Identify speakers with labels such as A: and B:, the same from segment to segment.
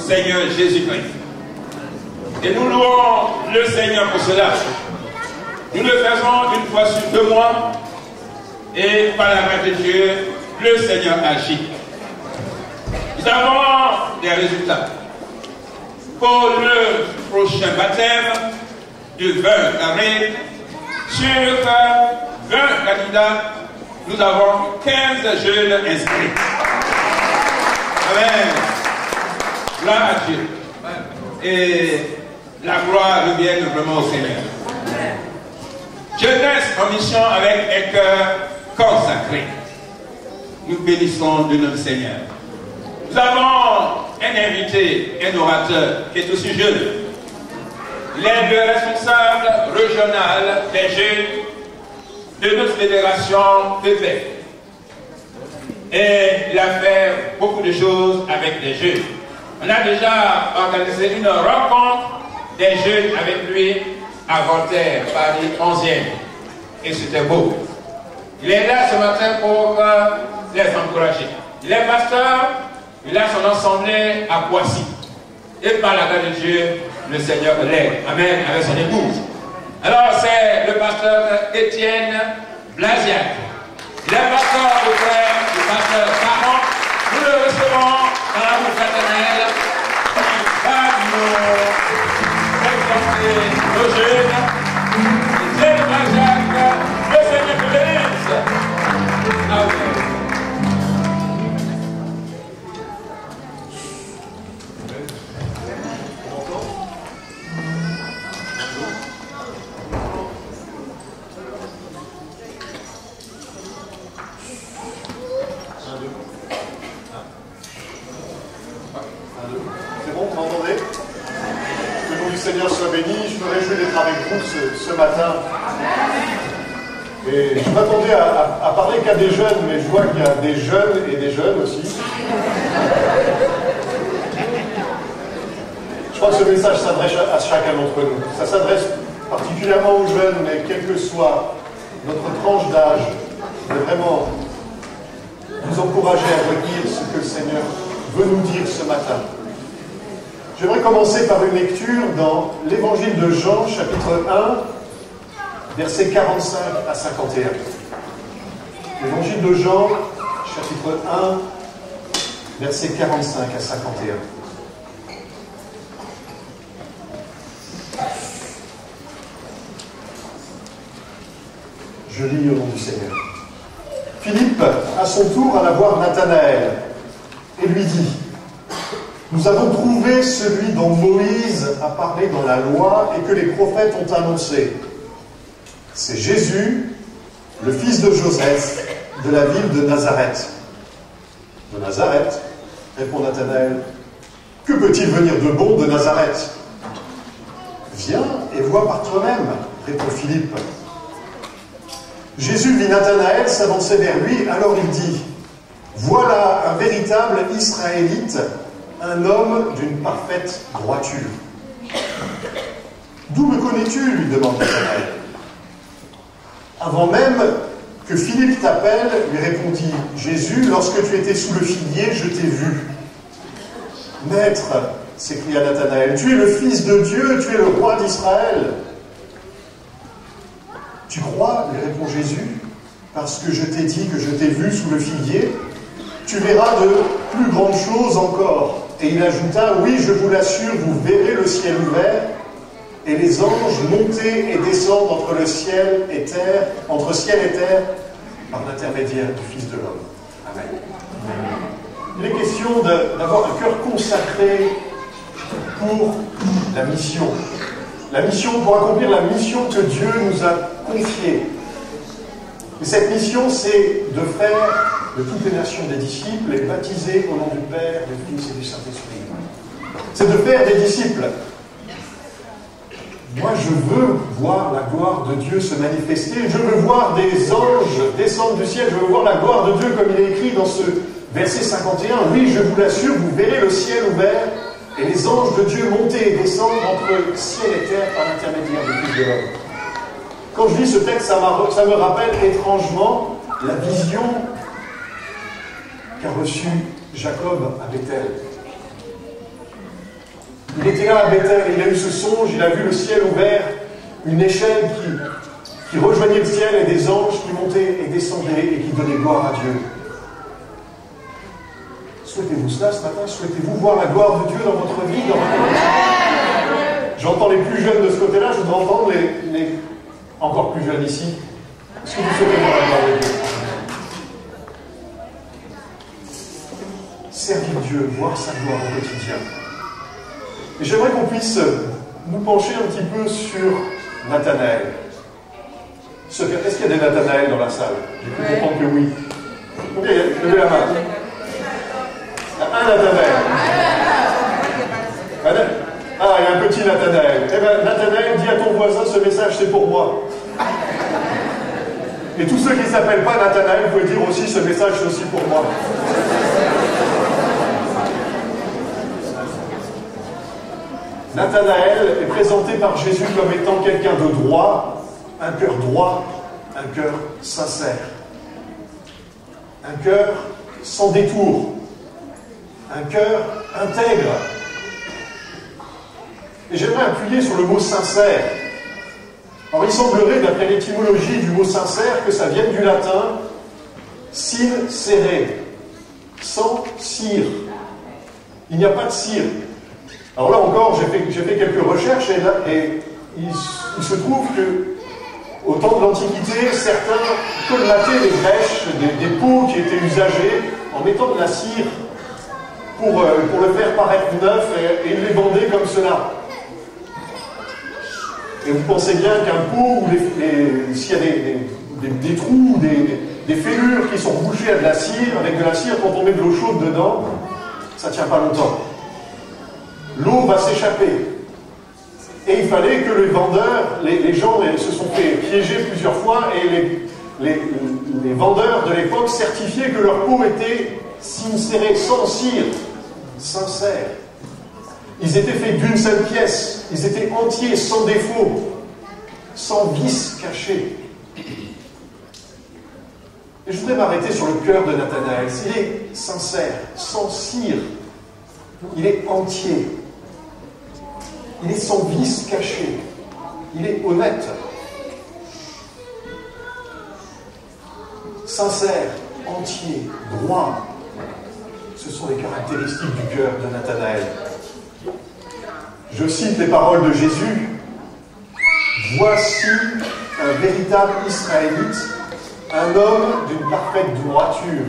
A: Seigneur Jésus-Christ. Et nous louons le Seigneur pour cela. Nous le faisons une fois sur 2 mois et par la grâce de Dieu, le Seigneur agit. Nous avons des résultats. Pour le prochain baptême du 20 avril, sur 20 candidats, nous avons 15 jeunes inscrits. Amen. Gloire à Dieu. Et la gloire revienne vraiment au Seigneur. Jeunesse en mission avec un cœur consacré. Nous bénissons de notre Seigneur. Nous avons un invité, un orateur qui est aussi jeune. Il est le responsable régional des jeunes de notre fédération PEPEC. Et il a fait beaucoup de choses avec les jeunes. On a déjà organisé une rencontre des jeunes avec lui à Voltaire, Paris 11e. Et c'était beau. Il est là ce matin pour les encourager. Il est pasteur, il a son assemblée à Poissy. Et par la grâce de Dieu, le Seigneur l'aide. Amen, avec son épouse. Alors c'est le pasteur Étienne Blasiac. Il est pasteur auprès du pasteur Caron. Nous le recevons dans la rue fraternelle. Il va nous exhorter nos jeunes. Étienne Blasiac, le Seigneur te bénisse. Amen.
B: Seigneur soit béni, je me réjouis d'être avec vous ce matin. Et je m'attendais à parler qu'à des jeunes, mais je vois qu'il y a des jeunes et des jeunes aussi. Je crois que ce message s'adresse à chacun d'entre nous. Ça s'adresse particulièrement aux jeunes, mais quelle que soit notre tranche d'âge, de vraiment nous encourager à retenir ce que le Seigneur veut nous dire ce matin. J'aimerais commencer par une lecture dans l'Évangile de Jean, chapitre 1, versets 45 à 51. L'Évangile de Jean, chapitre 1, versets 45 à 51. Je lis au nom du Seigneur. Philippe, à son tour, alla voir Nathanaël et lui dit: nous avons trouvé celui dont Moïse a parlé dans la loi et que les prophètes ont annoncé. C'est Jésus, le fils de Joseph, de la ville de Nazareth. De Nazareth, répond Nathanaël. Que peut-il venir de bon de Nazareth? Viens et vois par toi-même, répond Philippe. Jésus vit Nathanaël s'avancer vers lui, alors il dit: voilà un véritable Israélite, un homme d'une parfaite droiture. D'où me connais-tu? Lui demande Nathanaël. Avant même que Philippe t'appelle, lui répondit Jésus, lorsque tu étais sous le figuier, je t'ai vu. Maître, s'écria Nathanaël, tu es le Fils de Dieu, tu es le roi d'Israël. Tu crois, lui répond Jésus, parce que je t'ai dit que je t'ai vu sous le figuier? Tu verras de plus grandes choses encore. Et il ajouta, oui, je vous l'assure, vous verrez le ciel ouvert et les anges monter et descendre entre le ciel et terre, entre ciel et terre, par l'intermédiaire du Fils de l'homme. Amen. Il est question d'avoir un cœur consacré pour la mission. La mission, pour accomplir la mission que Dieu nous a confiée. Et cette mission, c'est de faire de toutes les nations des disciples et baptiser au nom du Père, du Fils et du Saint-Esprit. C'est de faire des disciples. Moi, je veux voir la gloire de Dieu se manifester. Je veux voir des anges descendre du ciel. Je veux voir la gloire de Dieu comme il est écrit dans ce verset 51. Oui, je vous l'assure, vous verrez le ciel ouvert et les anges de Dieu monter et descendre entre ciel et terre par l'intermédiaire du Fils de l'homme. Quand je lis ce texte, ça me rappelle étrangement la vision qu'a reçue Jacob à Bethel. Il était là à Bethel, il a eu ce songe, il a vu le ciel ouvert, une échelle qui rejoignait le ciel et des anges qui montaient et descendaient et qui donnaient gloire à Dieu. Souhaitez-vous cela ce matin? Souhaitez-vous voir la gloire de Dieu dans votre vie, dans votre vie? J'entends les plus jeunes de ce côté-là, je voudrais entendre les encore plus jeunes ici. Est-ce que vous souhaitez voir la gloire de Dieu? Servir Dieu, voir sa gloire au quotidien. Et j'aimerais qu'on puisse nous pencher un petit peu sur Nathanaël. Est-ce qu'il y a des Nathanaël dans la salle? J'ai pu comprendre que oui. Ok, levez la main. Un Nathanaël. Ah, il y a un petit Nathanaël. Eh bien, Nathanaël, dis à ton voisin, ce message c'est pour moi. Et tous ceux qui ne s'appellent pas Nathanaël, vous pouvez dire aussi, ce message c'est aussi pour moi. Nathanaël est présenté par Jésus comme étant quelqu'un de droit, un cœur sincère, un cœur sans détour, un cœur intègre. Et j'aimerais appuyer sur le mot sincère. Alors il semblerait, d'après l'étymologie du mot sincère, que ça vienne du latin sincere, sans cire. Il n'y a pas de cire. Alors là encore, j'ai fait quelques recherches et il se trouve que au temps de l'Antiquité, certains colmataient les brèches des pots qui étaient usagés en mettant de la cire pour le faire paraître neuf et ils les vendaient comme cela. Et vous pensez bien qu'un pot, s'il y a des trous, des fêlures qui sont bouchées à de la cire, avec de la cire, quand on met de l'eau chaude dedans, ça ne tient pas longtemps. L'eau va s'échapper. Et il fallait que les vendeurs, les gens se sont fait piéger plusieurs fois, et les vendeurs de l'époque certifiaient que leur peau était sincérée, sans cire, sincère. Ils étaient faits d'une seule pièce, ils étaient entiers, sans défaut, sans vice caché. Et je voudrais m'arrêter sur le cœur de Nathanaël. Il est sincère, sans cire, il est entier. Il est sans vice caché. Il est honnête. Sincère, entier, droit. Ce sont les caractéristiques du cœur de Nathanaël. Je cite les paroles de Jésus. Voici un véritable Israélite, un homme d'une parfaite droiture.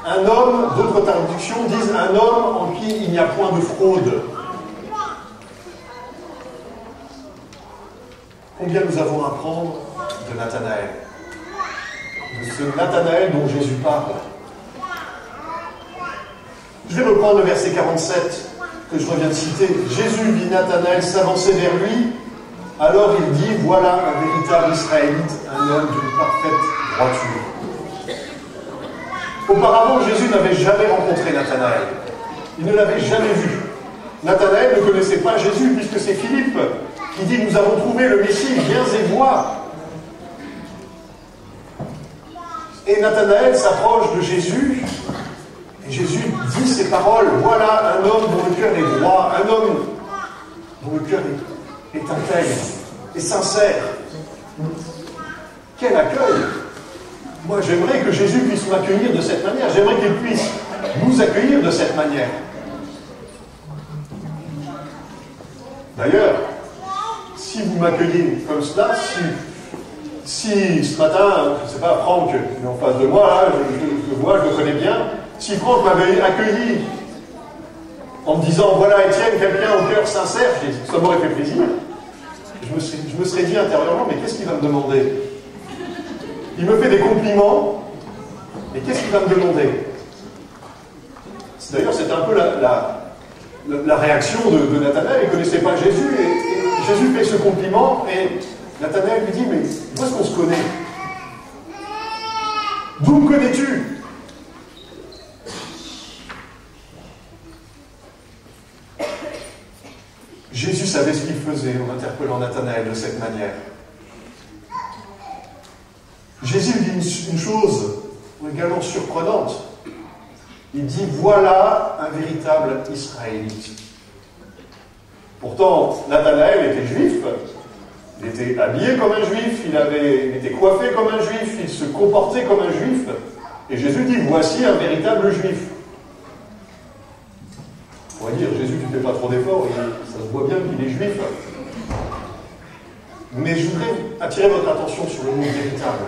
B: Un homme, d'autres traductions disent un homme en qui il n'y a point de fraude. Combien nous avons à apprendre de Nathanaël? De ce Nathanaël dont Jésus parle. Je vais reprendre le verset 47 que je reviens de citer. Jésus vit Nathanaël s'avancer vers lui. Alors il dit, voilà un véritable Israélite, un homme d'une parfaite droiture. Auparavant, Jésus n'avait jamais rencontré Nathanaël. Il ne l'avait jamais vu. Nathanaël ne connaissait pas Jésus, puisque c'est Philippe qui dit, nous avons trouvé le Messie, viens et vois. Et Nathanaël s'approche de Jésus, et Jésus dit ces paroles, voilà un homme dont le cœur est droit, un homme dont le cœur est intègre et sincère. Quel accueil! Moi, j'aimerais que Jésus puisse m'accueillir de cette manière. J'aimerais qu'il puisse nous accueillir de cette manière. D'ailleurs, si vous m'accueillez comme cela, si ce matin, je ne sais pas, Franck est en face de moi, là, je le vois, je le connais bien, si Franck m'avait accueilli en me disant, voilà Étienne, quelqu'un au cœur sincère, ça m'aurait fait plaisir. Je me serais dit intérieurement, mais qu'est-ce qu'il va me demander? Il me fait des compliments, mais qu'est-ce qu'il va me demander? D'ailleurs, c'est un peu la réaction de Nathanaël. Il ne connaissait pas Jésus, et Jésus fait ce compliment, et Nathanaël lui dit, mais où est-ce qu'on se connaît? D'où me connais-tu? Jésus savait ce qu'il faisait en interpellant Nathanaël de cette manière. Jésus dit une chose également surprenante. Il dit, voilà un véritable Israélite. Pourtant, Nathanaël était juif, il était habillé comme un juif, il était coiffé comme un juif, il se comportait comme un juif. Et Jésus dit, voici un véritable juif. On va dire, Jésus, tu ne fais pas trop d'efforts, ça se voit bien qu'il est juif. Mais je voudrais attirer votre attention sur le mot véritable.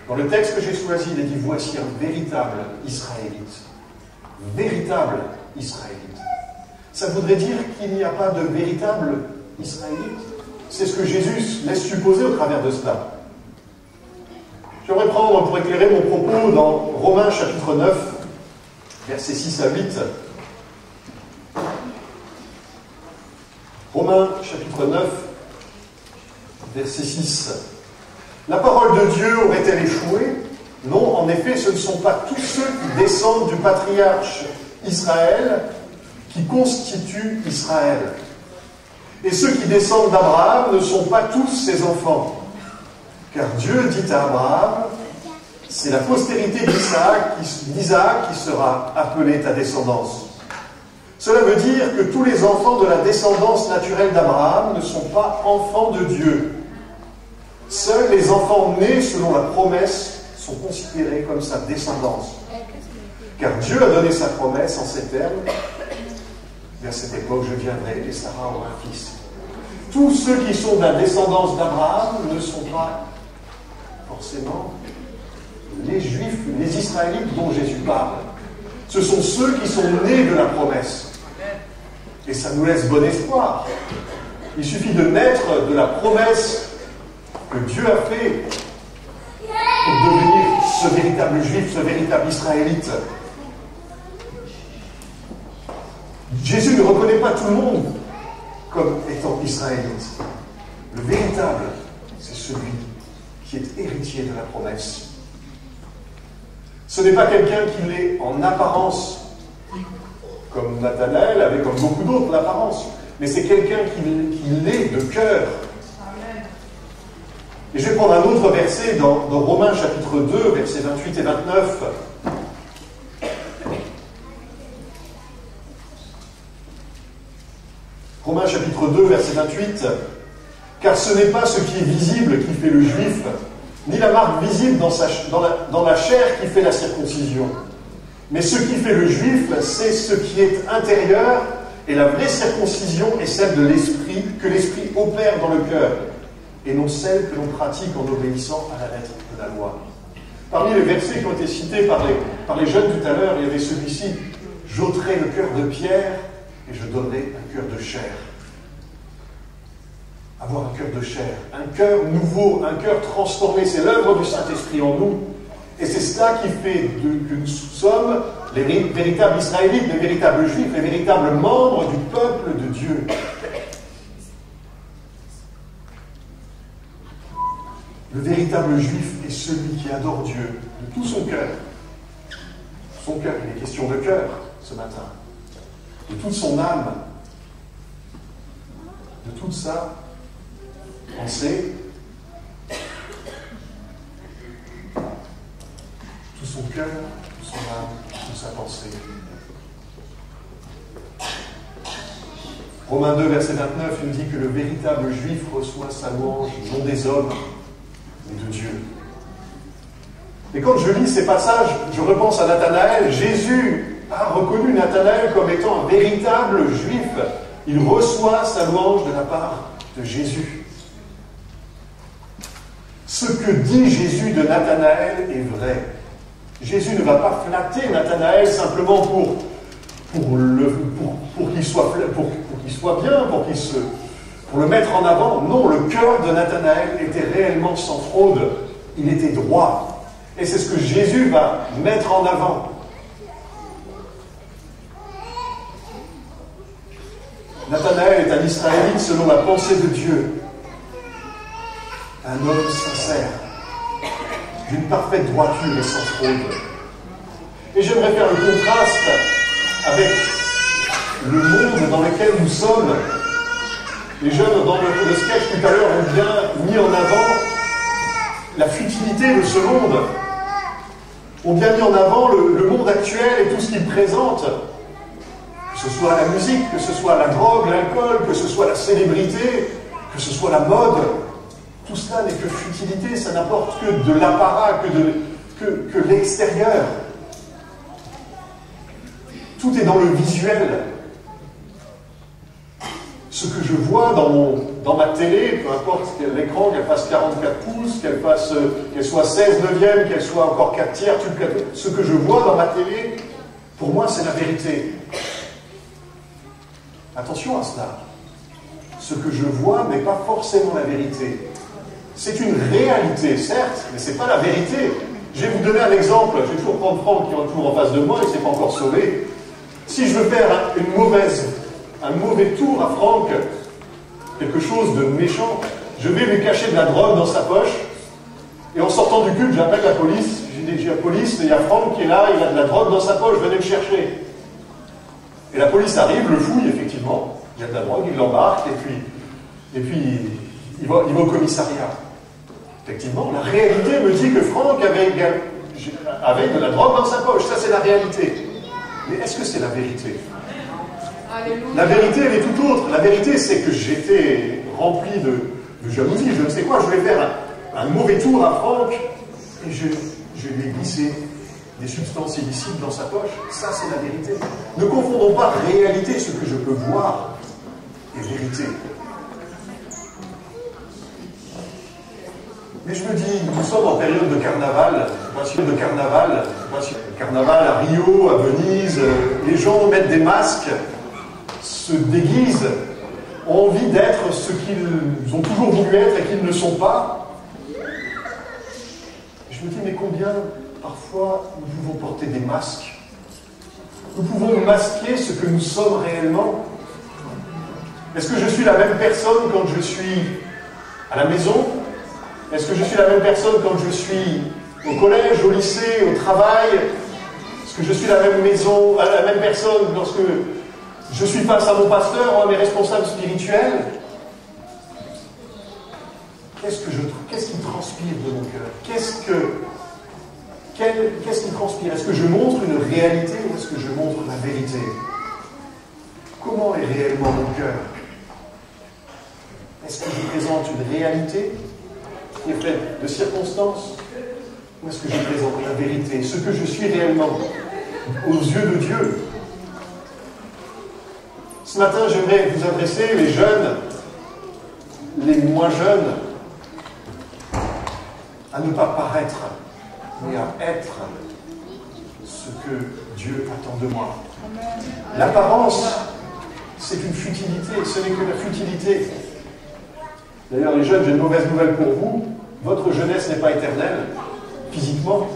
B: Dans le texte que j'ai choisi, il est dit, voici un véritable Israélite. Véritable Israélite. Ça voudrait dire qu'il n'y a pas de véritable Israélite. C'est ce que Jésus laisse supposer au travers de cela. J'aimerais prendre pour éclairer mon propos dans Romains chapitre 9, versets 6 à 8. Romains chapitre 9, verset 6. La parole de Dieu aurait-elle échoué? Non, en effet, ce ne sont pas tous ceux qui descendent du patriarche Israël qui constituent Israël. Et ceux qui descendent d'Abraham ne sont pas tous ses enfants. Car Dieu dit à Abraham, c'est la postérité d'Isaac qui sera appelée ta descendance. Cela veut dire que tous les enfants de la descendance naturelle d'Abraham ne sont pas enfants de Dieu. Seuls les enfants nés selon la promesse sont considérés comme sa descendance. Car Dieu a donné sa promesse en ces termes, vers cette époque je viendrai et Sarah aura un fils. Tous ceux qui sont de la descendance d'Abraham ne sont pas forcément les Juifs, les Israélites dont Jésus parle. Ce sont ceux qui sont nés de la promesse. Et ça nous laisse bon espoir. Il suffit de naître de la promesse que Dieu a fait pour devenir ce véritable Juif, ce véritable Israélite. Jésus ne reconnaît pas tout le monde comme étant Israélite. Le véritable, c'est celui qui est héritier de la promesse. Ce n'est pas quelqu'un qui l'est en apparence, comme Nathanaël avait, comme beaucoup d'autres, l'apparence, mais c'est quelqu'un qui l'est de cœur. Et je vais prendre un autre verset dans Romains chapitre 2, versets 28 et 29. Romains chapitre 2, verset 28. Car ce n'est pas ce qui est visible qui fait le juif, ni la marque visible dans la chair qui fait la circoncision. Mais ce qui fait le juif, c'est ce qui est intérieur, et la vraie circoncision est celle de l'esprit, que l'esprit opère dans le cœur, et non celle que l'on pratique en obéissant à la lettre de la loi. Parmi les versets qui ont été cités par les jeunes tout à l'heure, il y avait celui-ci, « J'ôterai le cœur de pierre, et je donnerai un cœur de chair. » Avoir un cœur de chair, un cœur nouveau, un cœur transformé, c'est l'œuvre du Saint-Esprit en nous. Et c'est cela qui fait que nous sommes les véritables Israélites, les véritables Juifs, les véritables membres du peuple de Dieu. Le véritable Juif est celui qui adore Dieu de tout son cœur. Son cœur, il est question de cœur ce matin. De toute son âme, de toute sa pensée, tout son cœur, toute son âme, toute sa pensée. Romains 2, verset 29, il nous dit que le véritable juif reçoit sa louange non des hommes, mais de Dieu. Et quand je lis ces passages, je repense à Nathanaël. Jésus a reconnu Nathanaël comme étant un véritable juif. Il reçoit sa louange de la part de Jésus. Ce que dit Jésus de Nathanaël est vrai. Jésus ne va pas flatter Nathanaël simplement pour qu'il soit bien, pour le mettre en avant. Non, le cœur de Nathanaël était réellement sans fraude. Il était droit. Et c'est ce que Jésus va mettre en avant. Nathanaël est un Israélite selon la pensée de Dieu. Un homme sincère, d'une parfaite droiture et sans fraude. Et j'aimerais faire le contraste avec le monde dans lequel nous sommes. Les jeunes, dans le sketch tout à l'heure, ont bien mis en avant la futilité de ce monde. Ont bien mis en avant le monde actuel et tout ce qu'il présente. ce soit la musique, que ce soit la drogue, l'alcool, que ce soit la célébrité, que ce soit la mode, tout cela n'est que futilité, ça n'apporte que de l'apparat, que l'extérieur. Tout est dans le visuel. Ce que je vois dans ma télé, peu importe l'écran, qu'elle fasse 44 pouces, qu'elle soit 16 neuvième, qu'elle soit encore 4 tiers, ce que je vois dans ma télé, pour moi, c'est la vérité. Attention à cela. Ce que je vois n'est pas forcément la vérité. C'est une réalité, certes, mais ce n'est pas la vérité. Je vais vous donner un exemple. Je vais toujours prendre Franck qui est toujours en face de moi, il ne s'est pas encore sauvé. Si je veux faire un mauvais tour à Franck, quelque chose de méchant, je vais lui cacher de la drogue dans sa poche, et en sortant du culte, j'appelle la police. Je dis, la police, il y a Franck qui est là, il a de la drogue dans sa poche, venez le chercher. Et la police arrive, le fouille, effectivement, il y a de la drogue, il l'embarque, et puis il va au commissariat. Effectivement, la réalité me dit que Franck avait de la drogue dans sa poche, ça c'est la réalité. Mais est-ce que c'est la vérité? La vérité, elle est tout autre. La vérité, c'est que j'étais rempli de jalousie, je ne sais quoi, je voulais faire un mauvais tour à Franck, et je lui ai glissé des substances illicites dans sa poche. Ça, c'est la vérité. Ne confondons pas réalité, ce que je peux voir, et vérité. Mais je me dis, nous sommes en période de carnaval, carnaval à Rio, à Venise, les gens mettent des masques, se déguisent, ont envie d'être ce qu'ils ont toujours voulu être et qu'ils ne sont pas. Je me dis, mais combien, parfois, nous pouvons porter des masques? Nous pouvons masquer ce que nous sommes réellement. Est-ce que je suis la même personne quand je suis à la maison? Est-ce que je suis la même personne quand je suis au collège, au lycée, au travail? Est-ce que je suis la même personne lorsque je suis face à mon pasteur ou à mes responsables spirituels? Qu'est-ce qui transpire de mon cœur? Qu'est-ce qui transpire? Est-ce que je montre une réalité ou est-ce que je montre la vérité? Comment est réellement mon cœur? Est-ce que je présente une réalité qui est faite de circonstances, ou est-ce que je présente la vérité, ce que je suis réellement, aux yeux de Dieu? Ce matin, j'aimerais vous adresser, les jeunes, les moins jeunes, à ne pas paraître, mais à être ce que Dieu attend de moi. L'apparence, c'est une futilité, ce n'est que la futilité. D'ailleurs, les jeunes, j'ai une mauvaise nouvelle pour vous. Votre jeunesse n'est pas éternelle, physiquement.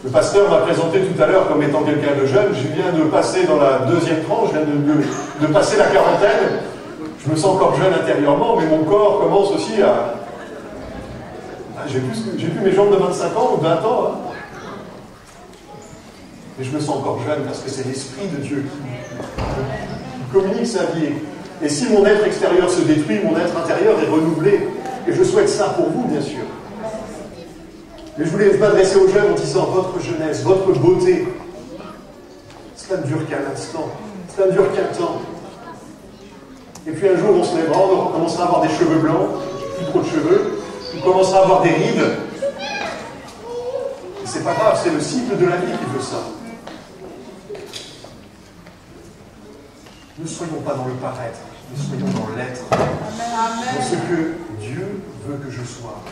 B: Le pasteur m'a présenté tout à l'heure comme étant quelqu'un de jeune. Je viens de passer dans la deuxième tranche, je viens de passer la quarantaine. Je me sens encore jeune intérieurement, mais mon corps commence aussi à... J'ai plus mes jambes de 25 ans ou 20 ans. Hein. Mais je me sens encore jeune parce que c'est l'Esprit de Dieu qui communique sa vie. Et si mon être extérieur se détruit, mon être intérieur est renouvelé. Et je souhaite ça pour vous, bien sûr. Mais je voulais m'adresser aux jeunes en disant, votre jeunesse, votre beauté, cela ne dure qu'un instant, cela ne dure qu'un temps. Et puis un jour, on se lèvera, on commencera à avoir des cheveux blancs, plus trop de cheveux, on commencera à avoir des rides. Et c'est pas grave, c'est le cycle de la vie qui veut ça. Ne soyons pas dans le paraître, nous soyons dans l'être, dans ce que Dieu veut que je sois.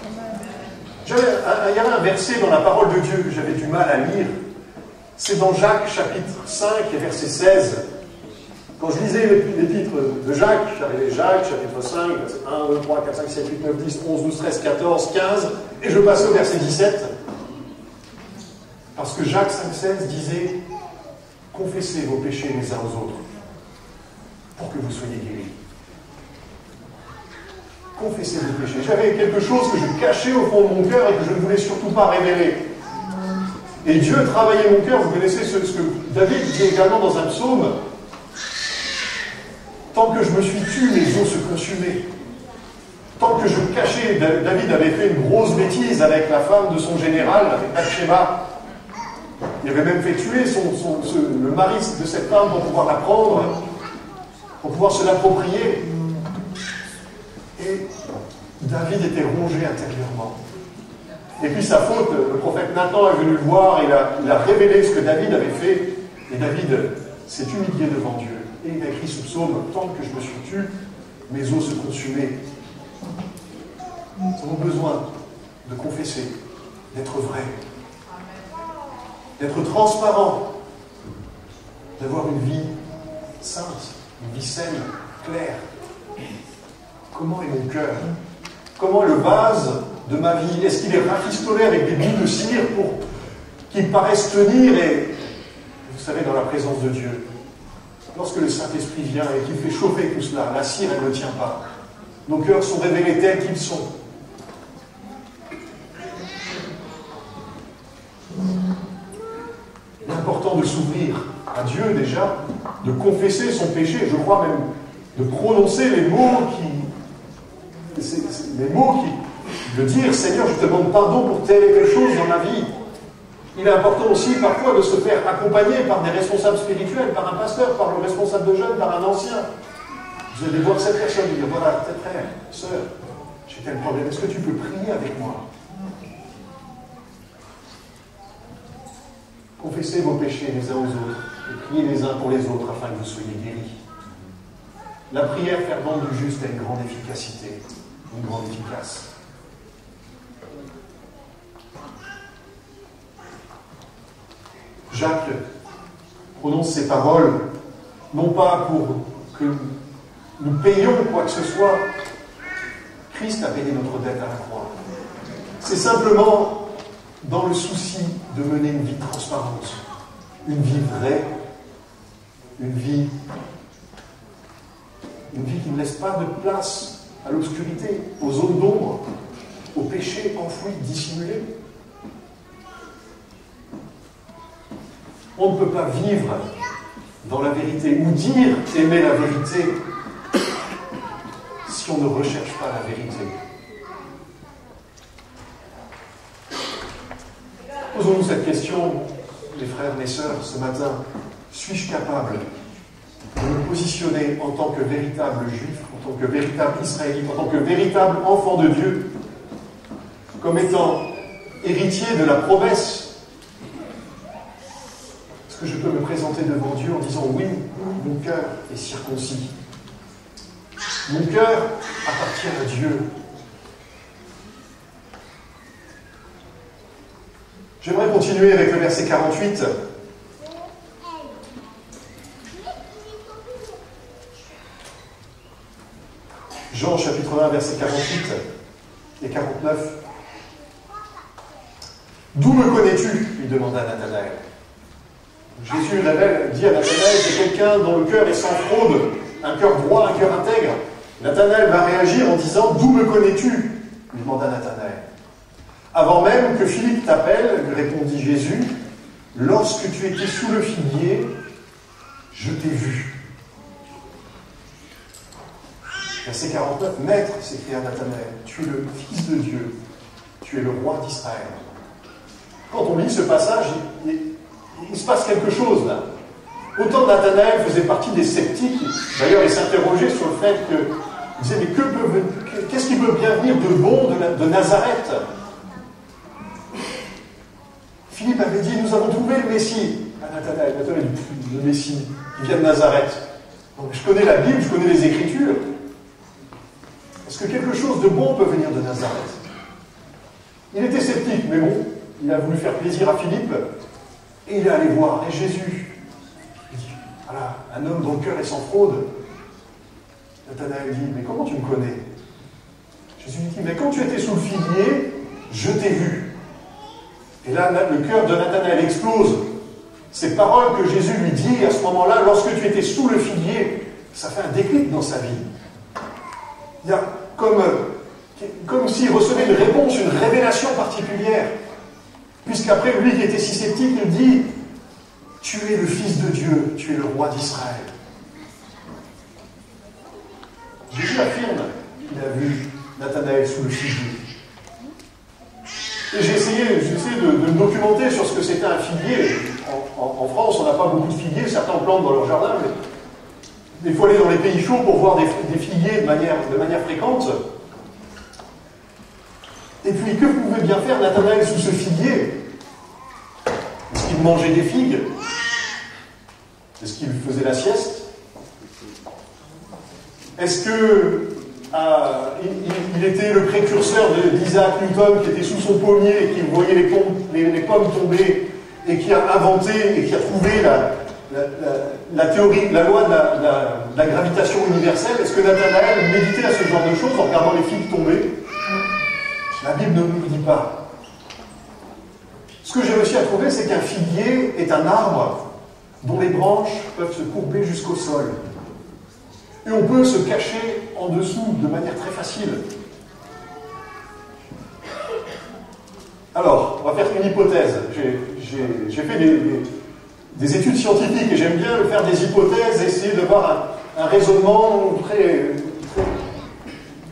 B: Il y avait un verset dans la parole de Dieu que j'avais du mal à lire. C'est dans Jacques, chapitre 5, et verset 16. Quand je lisais l'épître de Jacques, j'avais Jacques, chapitre 5, verset 1, 2, 3, 4, 5, 7, 8, 9, 10, 11, 12, 13, 14, 15, et je passais au verset 17. Parce que Jacques 5, 16 disait « Confessez vos péchés les uns aux autres, pour que vous soyez guéris. » Confessez vos péchés. J'avais quelque chose que je cachais au fond de mon cœur et que je ne voulais surtout pas révéler. Et Dieu travaillait mon cœur. Vous connaissez ce que David dit également dans un psaume. Tant que je me suis tu, mes os se consumaient. Tant que je cachais, David avait fait une grosse bêtise avec la femme de son général, avec Bathsheba. Il avait même fait tuer le mari de cette femme pour pouvoir la prendre, pour pouvoir se l'approprier. Et David était rongé intérieurement. Et puis sa faute, le prophète Nathan est venu le voir, il a révélé ce que David avait fait, et David s'est humilié devant Dieu. Et il a écrit ce psaume, tant que je me suis tu, mes os se consumaient. Nous avons besoin de confesser, d'être vrai, d'être transparent, d'avoir une vie sainte, une vie saine, claire. Comment est mon cœur? Comment est le vase de ma vie? Est-ce qu'il est rafistolé avec des bouts de cire pour qu'il paraisse tenir? Et vous savez, dans la présence de Dieu, lorsque le Saint-Esprit vient et qu'il fait chauffer tout cela, la cire, elle ne tient pas. Nos cœurs sont révélés tels qu'ils sont. Il est important de s'ouvrir à Dieu déjà, de confesser son péché, je crois même de prononcer les mots de dire, Seigneur, je te demande pardon pour telle et telle chose dans ma vie. Il est important aussi parfois de se faire accompagner par des responsables spirituels, par un pasteur, par le responsable de jeunes, par un ancien. Vous allez voir cette personne et dire, voilà, tes frères, sœurs, j'ai tel problème, est-ce que tu peux prier avec moi? Confessez vos péchés les uns aux autres et priez les uns pour les autres afin que vous soyez guéris. La prière fervente du juste a une grande efficacité, une grande efficace. Jacques prononce ces paroles, non pas pour que nous payions quoi que ce soit. Christ a payé notre dette à la croix. C'est simplement dans le souci de mener une vie transparente, une vie vraie, une vie qui ne laisse pas de place à l'obscurité, aux zones d'ombre, au péché enfoui, dissimulé. On ne peut pas vivre dans la vérité ou dire aimer la vérité si on ne recherche pas la vérité. Posons-nous cette question, les frères, mes sœurs, ce matin. Suis-je capable de me positionner en tant que véritable juif, en tant que véritable israélite, en tant que véritable enfant de Dieu, comme étant héritier de la promesse? Est-ce que je peux me présenter devant Dieu en disant oui, mon cœur est circoncis. Mon cœur appartient à Dieu. J'aimerais continuer avec le verset 48. Jean chapitre 1, verset 48 et 49. D'où me connais-tu? Lui demanda Nathanaël. Jésus dit à Nathanaël, c'est quelqu'un dont le cœur est sans fraude, un cœur droit, un cœur intègre. Nathanaël va réagir en disant, d'où me connais-tu? Lui demanda Nathanaël. Avant même que Philippe t'appelle, lui répondit Jésus, lorsque tu étais sous le figuier, je t'ai vu. Verset 49, Maître, s'écria Nathanaël, tu es le Fils de Dieu, tu es le roi d'Israël. Quand on lit ce passage, il se passe quelque chose là. Autant Nathanaël faisait partie des sceptiques, d'ailleurs il s'interrogeait sur le fait que, il disait, mais qu'est-ce qui peut bien venir de bon de Nazareth? Philippe avait dit, nous avons trouvé le Messie. À Nathanaël le Messie, qui vient de Nazareth. Donc, je connais la Bible, je connais les Écritures. Est-ce que quelque chose de bon peut venir de Nazareth? Il était sceptique, mais bon, il a voulu faire plaisir à Philippe, et il est allé voir. Et Jésus, il dit, voilà, un homme dont le cœur est sans fraude. Nathanaël dit, mais comment tu me connais? Jésus lui dit, mais quand tu étais sous le figuier, je t'ai vu. Et là, le cœur de Nathanaël explose. Ces paroles que Jésus lui dit à ce moment-là, lorsque tu étais sous le figuier, ça fait un déclic dans sa vie. Il y a comme s'il recevait une réponse, une révélation particulière. Puisqu'après, lui qui était si sceptique, il dit, tu es le Fils de Dieu, tu es le roi d'Israël. Jésus affirme qu'il a vu Nathanaël sous le figuier. Et j'ai essayé de me documenter sur ce que c'était un figuier. en France, on n'a pas beaucoup de figuiers, certains en plantent dans leur jardin, mais il faut aller dans les pays chauds pour voir des figuiers de manière fréquente. Et puis, que pouvait bien faire Nathanaël sous ce figuier? Est-ce qu'il mangeait des figues? Est-ce qu'il faisait la sieste? Est-ce que il était le précurseur d'Isaac Newton qui était sous son pommier et qui voyait les pommes tomber et qui a inventé et qui a trouvé la théorie, la loi de la gravitation universelle? Est-ce que Nathanaël méditait à ce genre de choses en regardant les figues tomber? La Bible ne nous le dit pas. Ce que j'ai réussi à trouver, c'est qu'un figuier est un arbre dont les branches peuvent se courber jusqu'au sol. Et on peut se cacher en dessous de manière très facile. Alors, on va faire une hypothèse. J'ai fait des études scientifiques et j'aime bien faire des hypothèses et essayer de voir un raisonnement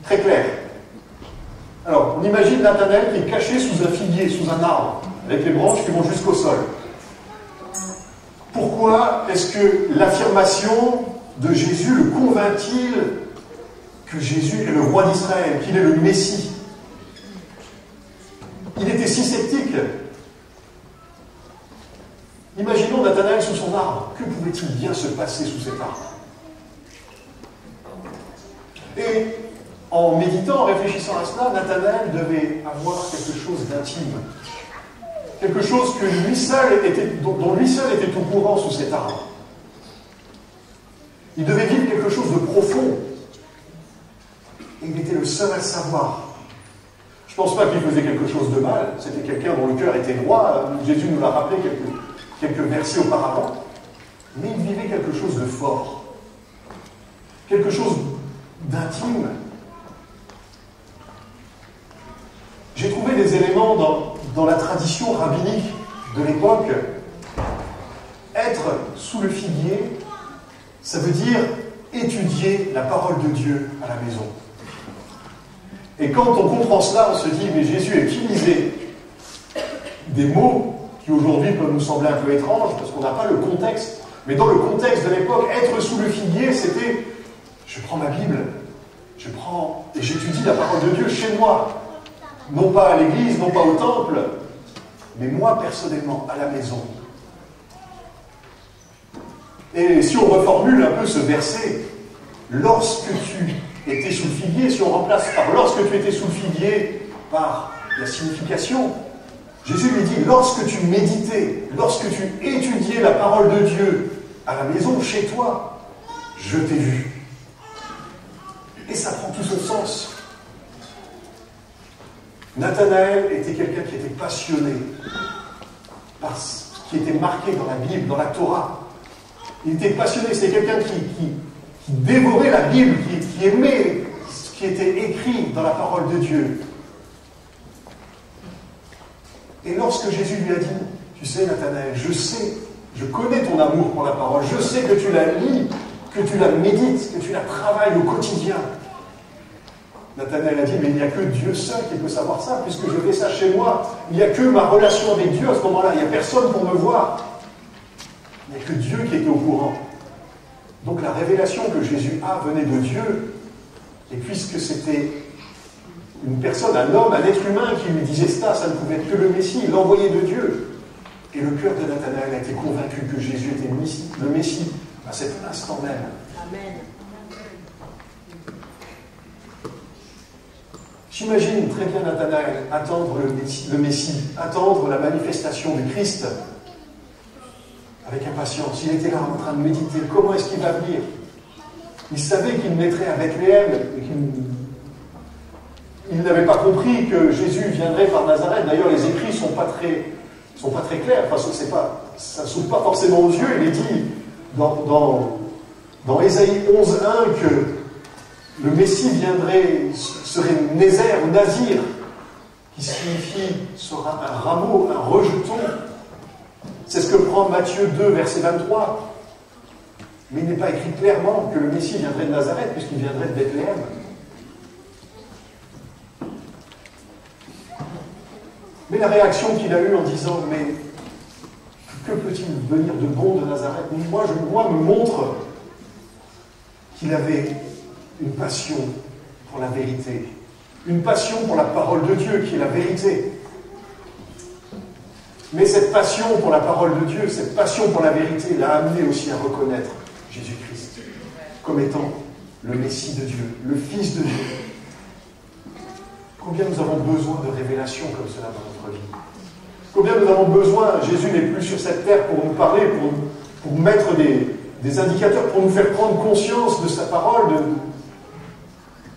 B: très clair. Alors, on imagine Nathanaël qui est caché sous un figuier, sous un arbre, avec les branches qui vont jusqu'au sol. Pourquoi est-ce que l'affirmation de Jésus le convainc-il que Jésus est le roi d'Israël, qu'il est le Messie? Il était si sceptique. Imaginons Nathanaël sous son arbre. Que pouvait-il bien se passer sous cet arbre? Et en méditant, en réfléchissant à cela, Nathanaël devait avoir quelque chose d'intime. Quelque chose que dont lui seul était au courant sous cet arbre. Il devait vivre quelque chose de profond. Et il était le seul à le savoir. Je ne pense pas qu'il faisait quelque chose de mal. C'était quelqu'un dont le cœur était droit. Jésus nous l'a rappelé quelques versets auparavant. Mais il vivait quelque chose de fort. Quelque chose d'intime. J'ai trouvé des éléments dans la tradition rabbinique de l'époque. Être sous le figuier, ça veut dire étudier la parole de Dieu à la maison. Et quand on comprend cela, on se dit, mais Jésus a utilisé des mots qui aujourd'hui peuvent nous sembler un peu étranges, parce qu'on n'a pas le contexte. Mais dans le contexte de l'époque, être sous le figuier, c'était, je prends ma Bible, et j'étudie la parole de Dieu chez moi. Non pas à l'église, non pas au temple, mais moi personnellement, à la maison. Et si on reformule un peu ce verset, lorsque tu étais sous le figuier, si on remplace par lorsque tu étais sous le figuier par la signification, Jésus lui dit, lorsque tu méditais, lorsque tu étudiais la parole de Dieu à la maison, chez toi, je t'ai vu. Et ça prend tout son sens. Nathanaël était quelqu'un qui était passionné par ce qui était marqué dans la Bible, dans la Torah. Il était passionné, c'était quelqu'un qui dévorait la Bible, qui aimait ce qui était écrit dans la parole de Dieu. Et lorsque Jésus lui a dit, tu sais Nathanaël, je connais ton amour pour la parole, je sais que tu la lis, que tu la médites, que tu la travailles au quotidien. Nathanaël a dit, mais il n'y a que Dieu seul qui peut savoir ça, puisque je fais ça chez moi. Il n'y a que ma relation avec Dieu à ce moment-là. Il n'y a personne pour me voir. Il n'y a que Dieu qui était au courant. Donc la révélation que Jésus a venait de Dieu. Et puisque c'était une personne, un homme, un être humain qui lui disait ça, ça ne pouvait être que le Messie, l'envoyé de Dieu. Et le cœur de Nathanaël a été convaincu que Jésus était le Messie à cet instant même.
C: Amen.
B: J'imagine très bien Nathanaël attendre le Messie, attendre la manifestation du Christ avec impatience. Il était là en train de méditer. Comment est-ce qu'il va venir? Il savait qu'il naîtrait à Bethléem et qu'il n'avait pas compris que Jésus viendrait par Nazareth. D'ailleurs, les écrits ne sont pas très clairs. Enfin, ça ne saute pas forcément aux yeux. Il est dit dans Ésaïe 11.1 que le Messie serait Nézer ou Nazir, qui signifie sera un rameau, un rejeton. C'est ce que prend Matthieu 2, verset 23. Mais il n'est pas écrit clairement que le Messie viendrait de Nazareth, puisqu'il viendrait de Bethléem. Mais la réaction qu'il a eue en disant, mais Que peut-il venir de bon de Nazareth? Moi, me montre qu'il avait une passion pour la vérité, une passion pour la parole de Dieu qui est la vérité. Mais cette passion pour la parole de Dieu, cette passion pour la vérité l'a amené aussi à reconnaître Jésus-Christ comme étant le Messie de Dieu, le Fils de Dieu. Combien nous avons besoin de révélations comme cela dans notre vie? Combien nous avons besoin, Jésus n'est plus sur cette terre pour nous parler, pour mettre des indicateurs, pour nous faire prendre conscience de sa parole.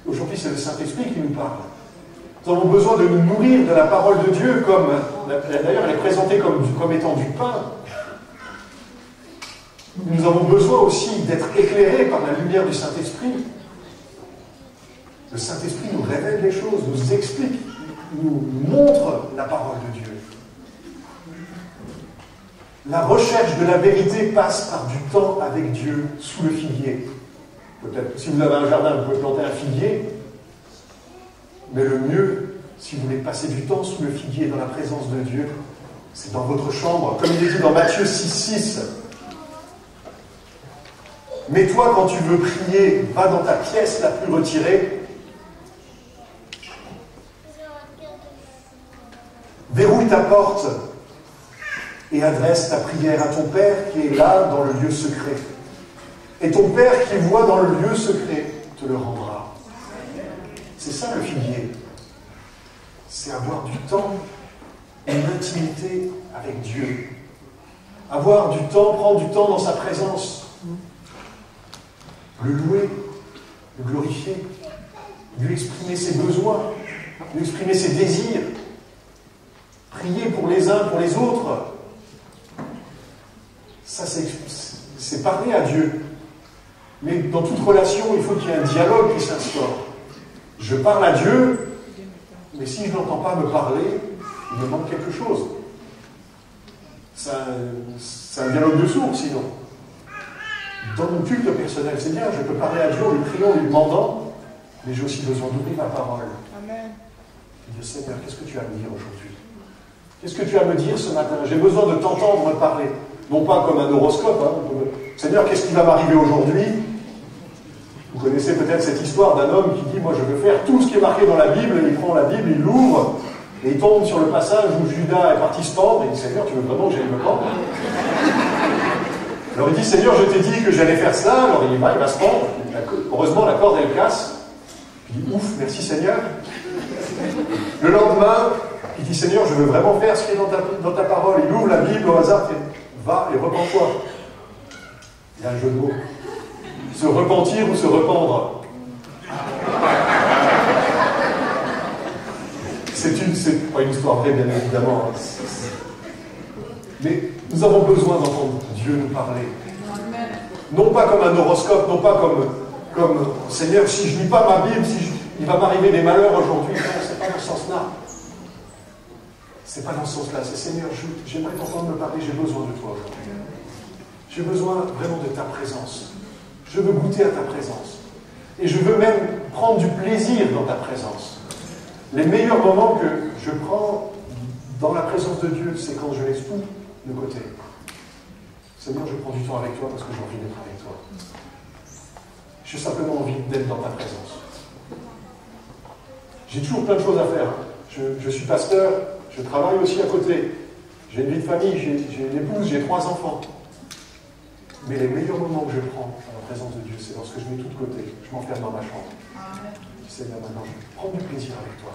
B: Aujourd'hui, c'est le Saint-Esprit qui nous parle. Nous avons besoin de nous nourrir de la parole de Dieu, d'ailleurs, elle est présentée comme étant du pain. Nous avons besoin aussi d'être éclairés par la lumière du Saint-Esprit. Le Saint-Esprit nous révèle les choses, nous explique, nous montre la parole de Dieu. La recherche de la vérité passe par du temps avec Dieu sous le figuier. Peut-être, si vous avez un jardin, vous pouvez planter un figuier. Mais le mieux, si vous voulez passer du temps sous le figuier dans la présence de Dieu, c'est dans votre chambre. Comme il est dit dans Matthieu 6,6. Mais toi, quand tu veux prier, va dans ta pièce la plus retirée. Verrouille ta porte et adresse ta prière à ton Père qui est là dans le lieu secret. Et ton Père qui voit dans le lieu secret te le rendra. C'est ça le figuier. C'est avoir du temps, une intimité avec Dieu. Avoir du temps, prendre du temps dans sa présence. Le louer, le glorifier, lui exprimer ses besoins, lui exprimer ses désirs. Prier pour les uns, pour les autres. Ça, c'est parler à Dieu. Mais dans toute relation, il faut qu'il y ait un dialogue qui s'instaure. Je parle à Dieu, mais si je n'entends pas me parler, il me manque quelque chose. C'est un dialogue de sourds, sinon. Dans mon culte personnel, c'est bien, je peux parler à Dieu en lui priant, en lui demandant, mais j'ai aussi besoin d'ouvrir ma parole. Amen. Et dire, Seigneur, qu'est-ce que tu as à me dire aujourd'hui? Qu'est-ce que tu as à me dire ce matin? J'ai besoin de t'entendre me parler. Non pas comme un horoscope. Seigneur, qu'est-ce qui va m'arriver aujourd'hui? Vous connaissez peut-être cette histoire d'un homme qui dit, moi je veux faire tout ce qui est marqué dans la Bible. Il prend la Bible, il l'ouvre, et il tombe sur le passage où Judas est parti se pendre. Et il dit, Seigneur, tu veux vraiment que j'aille me pendre? Alors il dit, Seigneur, je t'ai dit que j'allais faire cela. Alors il va se pendre. Heureusement, la corde, elle casse. Il dit, ouf, merci Seigneur. Le lendemain, il dit, Seigneur, je veux vraiment faire ce qui est dans ta parole. Il ouvre la Bible au hasard, et va et repens-toi. Il y a un jeu de mots. Se repentir ou se rependre. C'est pas une histoire vraie, bien évidemment. Mais nous avons besoin d'entendre Dieu nous parler. Non pas comme un horoscope, non pas comme Seigneur, si je lis pas ma Bible, il va m'arriver des malheurs aujourd'hui. Non, c'est pas dans ce sens-là. C'est pas dans ce sens-là. C'est Seigneur, j'aimerais t'entendre me parler, j'ai besoin de toi aujourd'hui. J'ai besoin vraiment de ta présence. Je veux goûter à ta présence. Et je veux même prendre du plaisir dans ta présence. Les meilleurs moments que je prends dans la présence de Dieu, c'est quand je laisse tout de côté. Seigneur, je prends du temps avec toi parce que j'ai envie d'être avec toi. J'ai simplement envie d'être dans ta présence. J'ai toujours plein de choses à faire. Je suis pasteur, je travaille aussi à côté. J'ai une vie de famille, j'ai une épouse, j'ai 3 enfants. Mais les meilleurs moments que je prends dans la présence de Dieu, c'est lorsque je mets tout de côté, je m'enferme dans ma chambre. Je dis, Seigneur, maintenant, je prends du plaisir avec toi.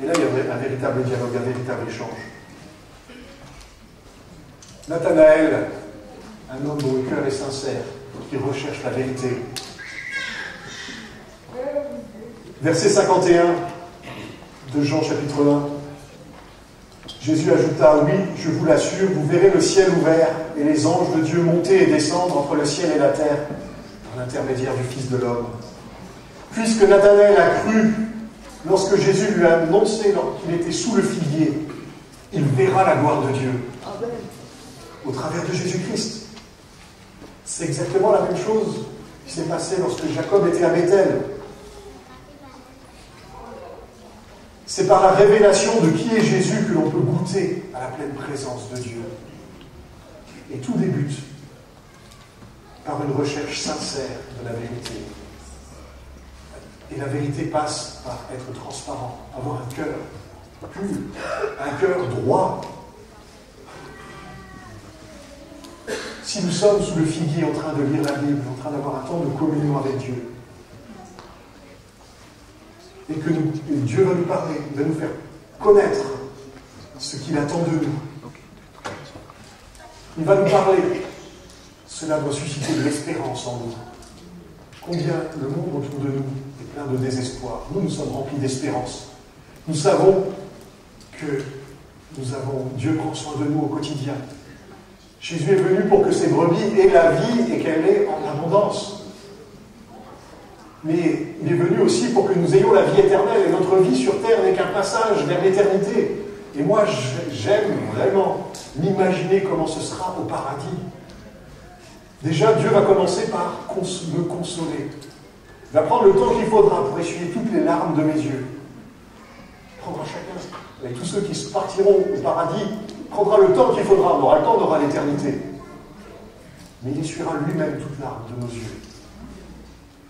B: Et là, il y a un véritable dialogue, un véritable échange. Nathanaël, un homme dont le cœur est sincère, qui recherche la vérité. Verset 51 de Jean chapitre 1. Jésus ajouta, oui, je vous l'assure, vous verrez le ciel ouvert et les anges de Dieu monter et descendre entre le ciel et la terre par l'intermédiaire du Fils de l'homme. Puisque Nathanaël a cru, lorsque Jésus lui a annoncé qu'il était sous le figuier, il verra la gloire de Dieu au travers de Jésus-Christ. C'est exactement la même chose qui s'est passée lorsque Jacob était à Bethel. C'est par la révélation de qui est Jésus que l'on peut goûter à la pleine présence de Dieu. Et tout débute par une recherche sincère de la vérité. Et la vérité passe par être transparent, avoir un cœur pur, un cœur droit. Si nous sommes sous le figuier en train de lire la Bible, en train d'avoir un temps de communion avec Dieu, et que Dieu va nous parler, va nous faire connaître ce qu'il attend de nous, il va nous parler, cela doit susciter de l'espérance en nous. Combien le monde autour de nous est plein de désespoir. Nous sommes remplis d'espérance. Nous savons que Dieu prend soin de nous au quotidien. Jésus est venu pour que ses brebis aient la vie et qu'elle ait en abondance. Mais il est venu aussi pour que nous ayons la vie éternelle. Et notre vie sur terre n'est qu'un passage vers l'éternité. Et moi, j'aime vraiment m'imaginer comment ce sera au paradis. Déjà, Dieu va commencer par me consoler. Il va prendre le temps qu'il faudra pour essuyer toutes les larmes de mes yeux. Il prendra chacun, et tous ceux qui partiront au paradis, prendra le temps qu'il faudra. On aura le temps, on aura l'éternité. Mais il essuiera lui-même toutes larmes de nos yeux.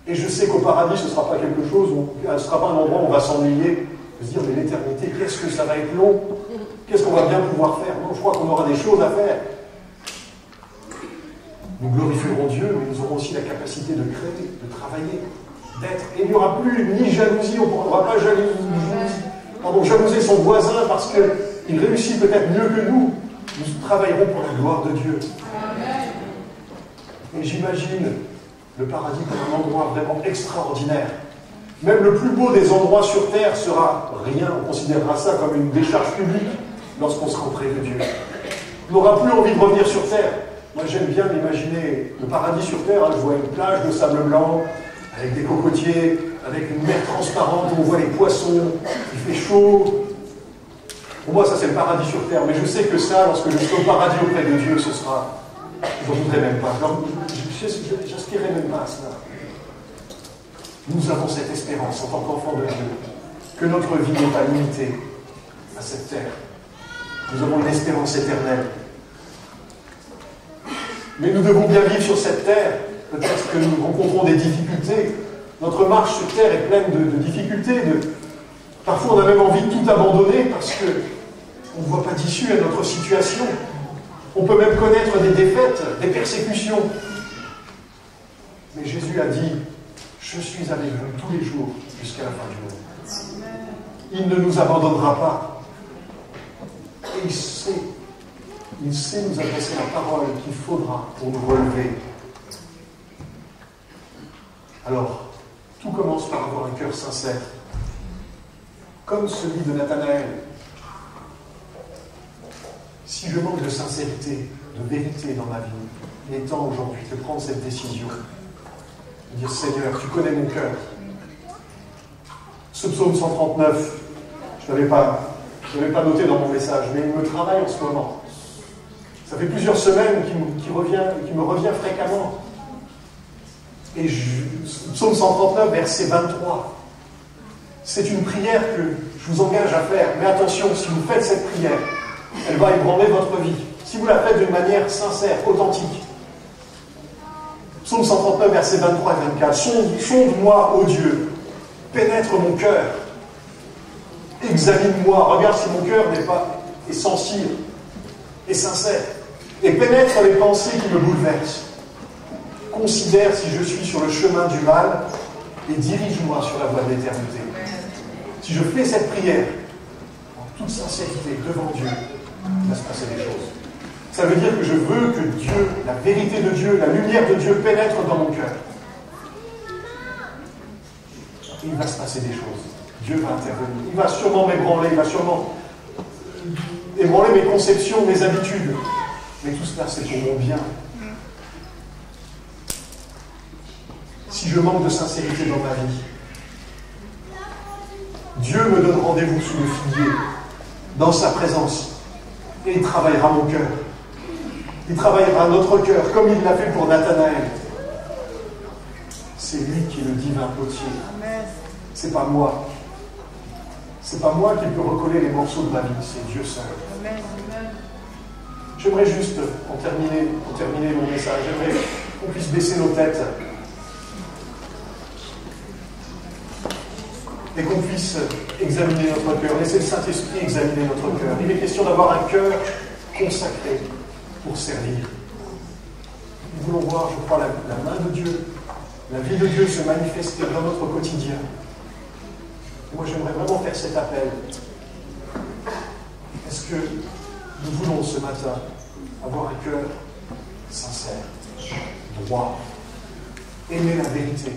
B: Et je sais qu'au paradis, ce ne sera pas quelque chose, ce ne sera pas un endroit où on va s'ennuyer, de se dire, mais l'éternité, qu'est-ce que ça va être long? Qu'est-ce qu'on va bien pouvoir faire? Non, je crois qu'on aura des choses à faire. Nous glorifierons Dieu, mais nous aurons aussi la capacité de créer, de travailler, d'être. Et il n'y aura plus ni jalousie, on ne pourra pas jalouser son voisin parce qu'il réussit peut-être mieux que nous. Nous travaillerons pour la gloire de Dieu. Et j'imagine le paradis comme un endroit vraiment extraordinaire. Même le plus beau des endroits sur terre sera rien. On considérera ça comme une décharge publique lorsqu'on sera auprès de Dieu. On n'aura plus envie de revenir sur terre. Moi, j'aime bien m'imaginer le paradis sur terre. Je vois une plage de sable blanc, avec des cocotiers, avec une mer transparente où on voit les poissons, il fait chaud. Pour moi, ça, c'est le paradis sur terre. Mais je sais que ça, lorsque je serai au paradis auprès de Dieu, ce sera... Je ne voudrais même pas. Je n'aspirerai même pas à cela. Nous avons cette espérance en tant qu'enfants de Dieu, que notre vie n'est pas limitée à cette terre. Nous avons une espérance éternelle. Mais nous devons bien vivre sur cette terre. Peut-être que nous rencontrons des difficultés. Notre marche sur terre est pleine de difficultés. Parfois, on a même envie de tout abandonner parce qu'on ne voit pas d'issue à notre situation. On peut même connaître des défaites, des persécutions. Mais Jésus a dit, je suis avec vous tous les jours jusqu'à la fin du monde. Il ne nous abandonnera pas. Et il sait nous adresser la parole qu'il faudra pour nous relever. Alors, tout commence par avoir un cœur sincère, comme celui de Nathanaël. Si je manque de sincérité, de vérité dans ma vie, il est temps aujourd'hui de prendre cette décision, de dire Seigneur, tu connais mon cœur. Ce psaume 139, je ne l'avais pas noté dans mon message, mais il me travaille en ce moment. Ça fait plusieurs semaines qu'il me revient fréquemment. Et psaume 139, verset 23. C'est une prière que je vous engage à faire. Mais attention, si vous faites cette prière, elle va ébranler votre vie. Si vous la faites d'une manière sincère, authentique. Psaume 139, versets 23 et 24. Sonde-moi, ô Dieu, pénètre mon cœur. Examine-moi, regarde si mon cœur est sensible et sincère. Et pénètre les pensées qui me bouleversent. Considère si je suis sur le chemin du mal et dirige-moi sur la voie de l'éternité. Si je fais cette prière en toute sincérité devant Dieu, il va se passer des choses. Ça veut dire que je veux que Dieu, la vérité de Dieu, la lumière de Dieu pénètre dans mon cœur. Et il va se passer des choses. Dieu va intervenir. Il va sûrement m'ébranler, il va sûrement ébranler mes conceptions, mes habitudes. Mais tout cela, c'est pour mon bien. Si je manque de sincérité dans ma vie, Dieu me donne rendez-vous sous le figuier, dans sa présence, et il travaillera mon cœur. Il travaillera notre cœur, comme il l'a fait pour Nathanaël. C'est lui qui est le divin potier. C'est pas moi. C'est pas moi qui peux recoller les morceaux de ma vie, c'est Dieu seul.
C: Amen.
B: J'aimerais juste, pour terminer mon message, j'aimerais qu'on puisse baisser nos têtes et qu'on puisse examiner notre cœur, laisser le Saint-Esprit examiner notre cœur. Il est question d'avoir un cœur consacré pour servir. Nous voulons voir, je crois, la main de Dieu, la vie de Dieu se manifester dans notre quotidien. Et moi, j'aimerais vraiment faire cet appel. Est-ce que nous voulons ce matin avoir un cœur sincère, droit, aimer la vérité,